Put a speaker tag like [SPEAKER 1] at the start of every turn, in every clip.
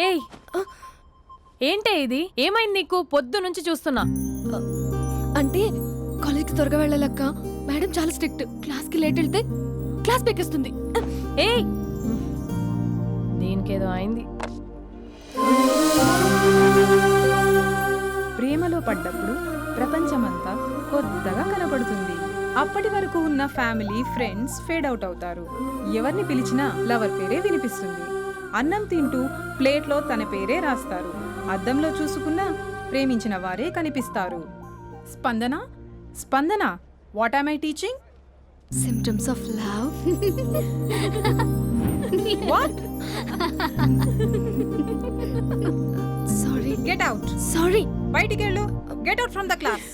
[SPEAKER 1] ఏయ్ ఏంటే ఇది? ఏమైంది నీకు? పొద్దు నుంచి చూస్తున్నా.
[SPEAKER 2] అంటే కాలేజ్కి త్వరగా వెళ్ళాలక్క. మేడం చాలా స్ట్రిక్ట్. క్లాస్కి లేట్ వెళ్తే క్లాస్ పెక్కేస్తుంది.
[SPEAKER 1] ఏయ్ దీనికేదో అయింది.
[SPEAKER 3] ప్రేమలో పడ్డప్పుడు ప్రపంచమంతా కొత్తగా కనపడుతుంది. అప్పటి వరకు ఉన్న ఫ్యామిలీ ఫ్రెండ్స్ ఫేడ్ అవుట్ అవుతారు. ఎవరిని పిలిచినా లవర్ పేరే వినిపిస్తుంది. అన్నం తింటూ ప్లేట్లో తన పేరే రాస్తారు. అద్దంలో చూసుకున్నా ప్రేమించిన వారే కనిపిస్తారు. Spandana Spandana, what am I teaching?
[SPEAKER 2] Symptoms of love.
[SPEAKER 3] What?
[SPEAKER 2] Sorry.
[SPEAKER 3] Get out.
[SPEAKER 2] Sorry.
[SPEAKER 3] బయటికి వెళ్ళు. Get out from the class.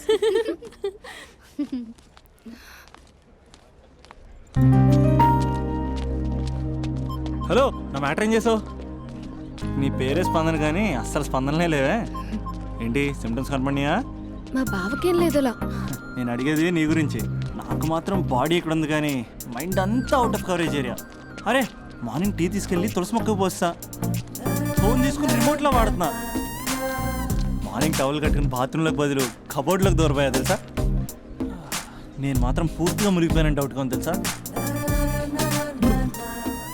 [SPEAKER 4] Hello, నా మ్యాటర్ ఏం చేసావు? నీ పేరే స్పందన కానీ అస్సలు స్పందనలే లేవే. ఏంటి సిమ్టమ్స్ కనపడినాయా?
[SPEAKER 2] మా బావకేం లేదులా.
[SPEAKER 4] నేను అడిగేది నీ గురించి. నాకు మాత్రం బాడీ ఇక్కడ ఉంది కానీ మైండ్ అంతా అవుట్ ఆఫ్ కవరేజ్ ఏరియా. అరే మార్నింగ్ టీ తీసుకెళ్ళి తులసి మొక్కకు పోస్తా. ఫోన్ తీసుకుని రిమోట్లో వాడుతున్నా. మార్నింగ్ టవల్ కట్టుకుని బాత్రూంలోకి బదులు కబోర్డ్లోకి దూరపోయా తెలుసా. నేను మాత్రం పూర్తిగా మునిగిపోయానని డౌట్గా ఉంది తెలుసా.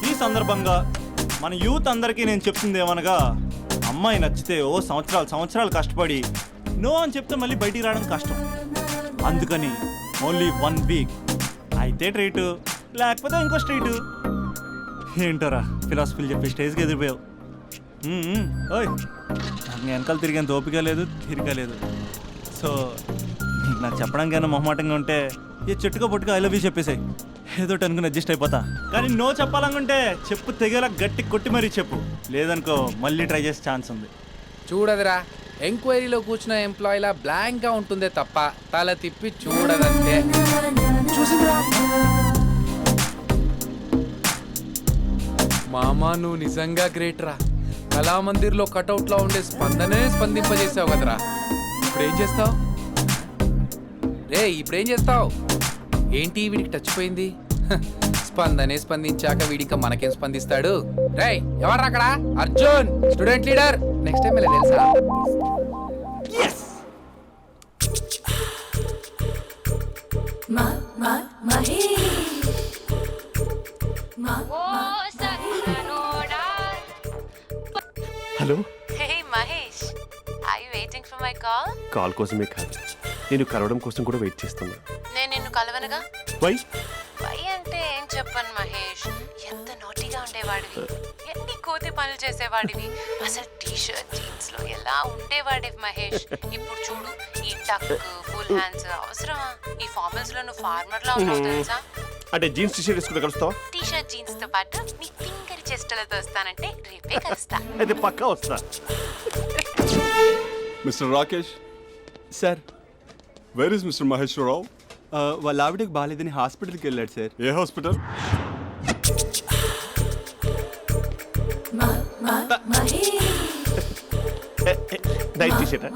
[SPEAKER 4] ఈ సందర్భంగా మన యూత్ అందరికీ నేను చెప్తుంది ఏమనగా, అమ్మాయి నచ్చితే ఓ సంవత్సరాలు కష్టపడి నో అని చెప్తే మళ్ళీ బయటికి రావడం కష్టం. అందుకని ఓన్లీ 1 వీక్ అయితే ట్రీటు, లేకపోతే ఇంకో స్ట్రీటు. ఏంటోరా ఫిలాసఫీలు చెప్పి స్టేజ్కి ఎదిరిపోయావు. ఓయ్ నాకు వెనకాల తిరిగేంత ఓపిక లేదు, తీరిక లేదు. సో నాకు చెప్పడానికైనా మొహమాటంగా ఉంటే ఏ చెట్టుగా పొట్టుగా ఐ లవ్ యూ చెప్పేసాయి. ఏదో అనుకుని అడ్జస్ట్ అయిపోతా. కానీ నో చెప్పాలనుకుంటే చెప్పు తెగేలా గట్టి కొట్టి మరీ చెప్పు. లేదనుకో మళ్ళీ ట్రై చేసే ఛాన్స్ ఉంది.
[SPEAKER 5] చూడదురా, ఎంక్వైరీలో కూర్చున్న ఎంప్లాయీలా బ్లాంక్గా ఉంటుందే తప్ప తల తిప్పి చూడదంతే. చూసిందిరా మామా, నువ్వు నిజంగా గ్రేట్ రా. కళామందిర్లో కటౌట్లో ఉండే స్పందనే స్పందింపజేసావు కదరా. ఇప్పుడేం చేస్తావు ఇప్పుడేం చేస్తావు? ఏంటి వీడికి టచ్ పోయింది? స్పందనే స్పందించాక వీడిక మనకేం స్పందిస్తాడు? రేయ్ ఎవర్రా అక్కడ? Arjun, student leader. Next time ఇలా తెలుసా?
[SPEAKER 6] Hello.
[SPEAKER 7] Hey Mahesh, are you waiting for my call?
[SPEAKER 6] Call కోసమే కాదు, నేను కలవడం కోసం కూడా వెయిట్ చేస్తున్నా.
[SPEAKER 7] నేను నిన్ను కలవనుగా.
[SPEAKER 6] వై
[SPEAKER 7] అంటే ఏం చెప్పను మహేష్, ఎంత నోటిగా ఉండేవాడివి, ఎన్ని కోతి పనులు చేసేవాడివి, అసలు టీషర్ట్ జీన్స్ లో ఎలా ఉండేవాడివి మహేష్. ఇప్పుడు చూడు, ఈ టక్ ఫుల్ హ్యాండ్స్ అవసరమా? ఈ ఫార్మల్స్ లో నువ్వు ఫార్మర్ లా ఉన్నావు తెలుసా.
[SPEAKER 6] అంటే జీన్స్ టీషర్ట్ వేసుకుంటే కలుస్తావా?
[SPEAKER 7] టీషర్ట్ జీన్స్ తో పాటు నీ ఫింగర్ చెస్టలతో వస్తానంటే రేపే కలుస్తా.
[SPEAKER 6] అయితే పక్కా వస్తా.
[SPEAKER 8] Mister Rakesh
[SPEAKER 9] sir,
[SPEAKER 8] where is mister Maheshwararao?
[SPEAKER 9] వాళ్ళ ఆవిడకి బాగాలేదని హాస్పిటల్కి వెళ్ళాడు సార్.
[SPEAKER 8] ఏ హాస్పిటల్?
[SPEAKER 6] Night T-shirt.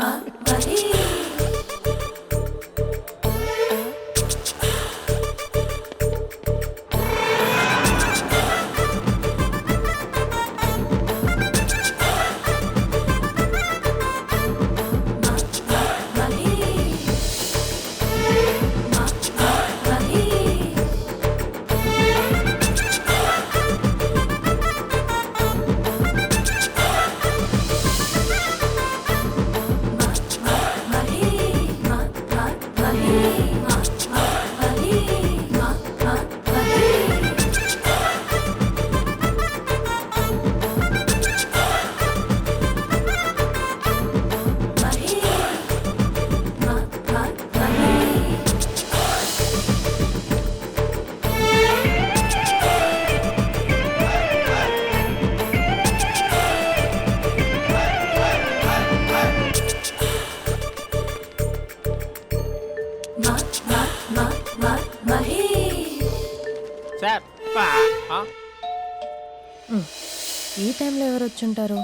[SPEAKER 1] ఈ టైంలో ఎవరు వచ్చుంటారు?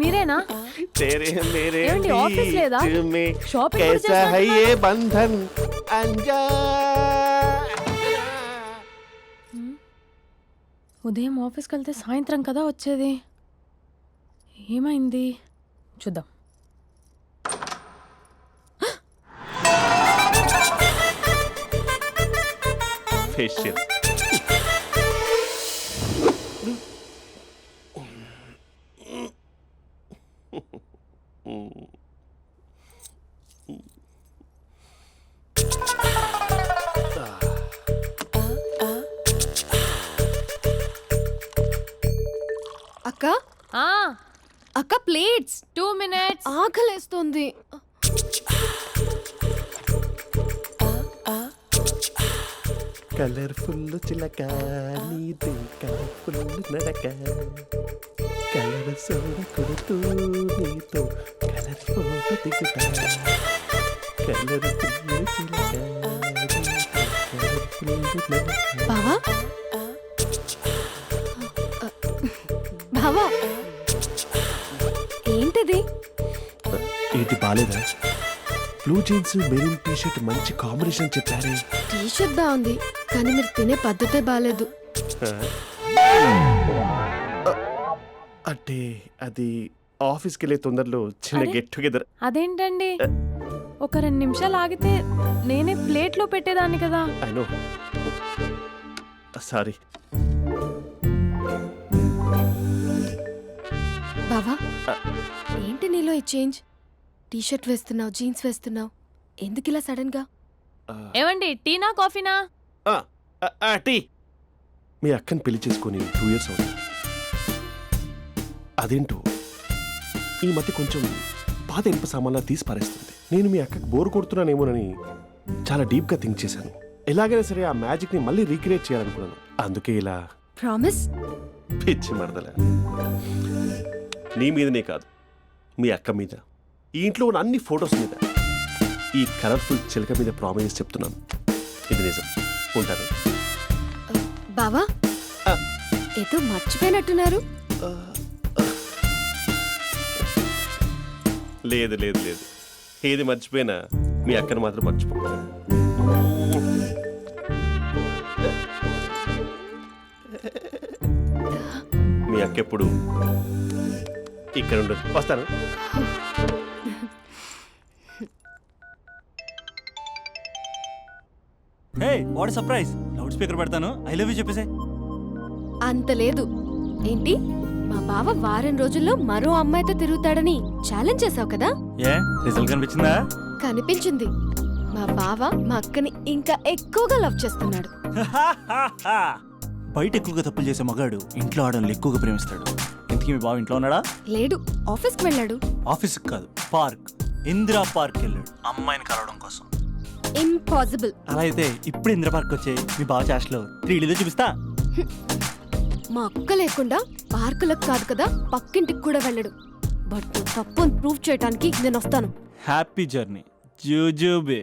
[SPEAKER 1] మీరేనా? ఏమండి ఆఫీస్ లేదా? షాపింగ్ కూడా చేస్తున్నారు? ఉదయం ఆఫీస్కి వెళ్తే సాయంత్రం కదా వచ్చేది. ఏమైంది చూద్దాం.
[SPEAKER 6] ఫేషియల్.
[SPEAKER 2] అక్క
[SPEAKER 1] ఆ,
[SPEAKER 2] అక్క ప్లేట్స్
[SPEAKER 1] 2 minutes.
[SPEAKER 2] ఆకలేస్తుంది.
[SPEAKER 6] కలర్ఫుల్ చిలక నీది కలర్ఫుల్ నడక కలర్ సోడ కొడుతూ నీతో కలర్ ఫోటో దిగుతా కలర్ఫుల్ చిలక కలర్ఫుల్ నడక.
[SPEAKER 2] బావా బావా ఏంటిది?
[SPEAKER 6] ఏంటి బాలేదా? Blue jeans maroon T shirt మంచి కాంబినేషన్ చెప్పారే.
[SPEAKER 2] టీ షర్ట్ బాగుంది కానీ మీరు తినే పద్ధతే బాగాలేదు.
[SPEAKER 6] అంటే అది ఆఫీస్కి వెళ్ళే తొందరలో చిన్న
[SPEAKER 1] అరే?
[SPEAKER 6] Get together.
[SPEAKER 1] అదేంటండి, ఒక 2 నిమిషాలు ఆగితే నేనే ప్లేట్లో పెట్టేదాన్ని కదా.
[SPEAKER 6] I know, sorry.
[SPEAKER 2] బావా ఏంటి నీలో ఈ చేంజ్? టీ షర్ట్ వేస్తున్నావు, జీన్స్ వేస్తున్నావు, ఎందుకు ఇలా సడన్ గా?
[SPEAKER 1] ఏమండి, టీనా కాఫీనా?
[SPEAKER 6] టీ. మీ అక్కని పెళ్లి చేసుకొని 2 years అవుతుంది. అదేంటో ఈ మధ్య కొంచెం పాత ఇనుప సామాన్లా తీసి పారేస్తుంది. నేను మీ అక్కకి బోర్ కొడుతున్నానేమోనని చాలా డీప్గా థింక్ చేశాను. ఎలాగైనా సరే ఆ మ్యాజిక్ని మళ్ళీ రీక్రియేట్ చేయాలనుకున్నాను. అందుకే ఇలా
[SPEAKER 2] ప్రామిస్?
[SPEAKER 6] పిచ్చి మరదల. నీ మీదనే కాదు, మీ అక్క మీద, ఈ ఇంట్లో ఉన్న అన్ని ఫొటోస్ మీద, ఈ కలర్ఫుల్ చిలక మీద ప్రామిస్ చెప్తున్నాను. ఇది నిజం. ఉంటాను.
[SPEAKER 2] బావా ఏదో మర్చిపోయినట్టున్నారు.
[SPEAKER 6] లేదు లేదు లేదు, ఏది మర్చిపోయినా మీ అక్కను మాత్రం మర్చిపో. మీ అక్క ఎప్పుడు ఇక్కడ ఉండదు. వస్తాను.
[SPEAKER 4] హే, వాట్ సర్ప్రైజ్! లౌడ్ స్పీకర్ పెడతాను, ఐ లవ్ యూ చెప్పేసే.
[SPEAKER 2] అంత లేదు. ఏంటి, మా బావ వారం రోజుల్లో మరో అమ్మాయితో తిరుగుతాడని ఛాలెంజ్ చేసావు కదా?
[SPEAKER 4] ఏ రిజల్ట్ కనిపించిందా?
[SPEAKER 2] కనిపించింది. మా బావ మా అక్కని ఇంకా ఎక్కువగా లవ్ చేస్తున్నాడు.
[SPEAKER 4] బయట ఎక్కువగా తప్పులు చేసే మగాడు ఇంట్లో ఆడవాళ్ళు ఎక్కువగా ప్రేమిస్తాడు. ఇంతకీ మీ బావ ఇంట్లో ఉన్నాడా?
[SPEAKER 2] లేడు, ఆఫీస్కి వెళ్ళాడు.
[SPEAKER 4] ఆఫీస్కి కాదు, పార్క్, ఇందిరా పార్క్ వెళ్ళాడు అమ్మాయిని కలవడం కోసం.
[SPEAKER 2] ఇంపాసిబుల్.
[SPEAKER 4] అలా అయితే ఇప్పుడు ఇందిరా పార్క్ వచ్చే మీ బావ చాష్లో 3Dలో చూపిస్తా.
[SPEAKER 2] మా అక్క లేకుండా పార్కులకు కాదు కదా పక్కింటికి కూడా వెళ్ళడు. బట్ నువ్వు తప్పు అని ప్రూవ్ చేయడానికి నేను వస్తాను.
[SPEAKER 4] Happy journey జూజూబే.